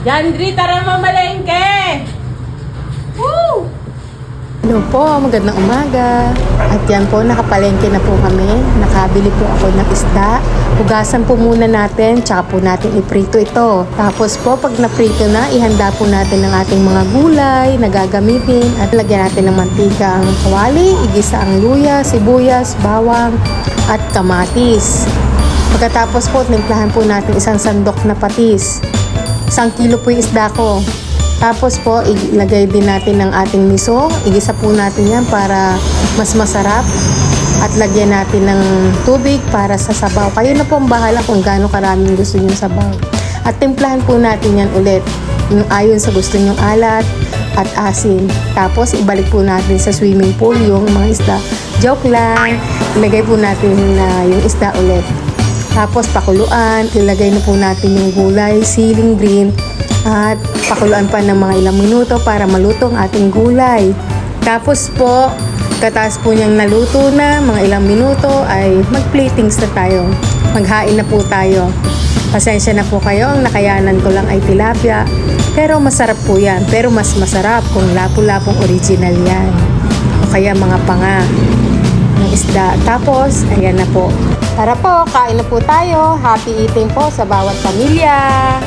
Jandri, tara mamalengke! Woo! Hello po, magandang umaga. At yan po, nakapalengke na po kami. Nakabili po ako ng isda. Hugasan po muna natin, tsaka po natin iprito ito. Tapos po, pag naprito na, ihanda po natin ang ating mga gulay na gagamitin. At lagyan natin ng mantika ang kawali, igisa ang luya, sibuyas, bawang, at kamatis. Pagkatapos po, timplahan po natin isang sandok na patis. 1 kilo po yung isda ko. Tapos po, ilagay din natin ng ating miso. Igisa po natin yan para mas masarap. At lagyan natin ng tubig para sa sabaw. Kayo na po ang bahala kung gaano karaming gusto nyo sabaw. At timplahan po natin yan ulit. Yung ayon sa gusto nyong alat at asin. Tapos, ibalik po natin sa swimming pool yung mga isda. Joke lang. Ilagay po natin na yung isda ulit. Tapos pakuluan, ilagay na po natin yung gulay, siling green, at pakuluan pa ng mga ilang minuto para maluto ang ating gulay. Tapos po, kataas po niyang naluto na, mga ilang minuto ay mag-platings na tayo. Maghain na po tayo. Pasensya na po kayo, ang nakayanan ko lang ay tilapia. Pero masarap po yan. Pero mas masarap kung lapu-lapong original yan. O kaya mga panga ng isda. Tapos, ayan na po. Tara po, kain na po tayo. Happy eating po sa bawat pamilya.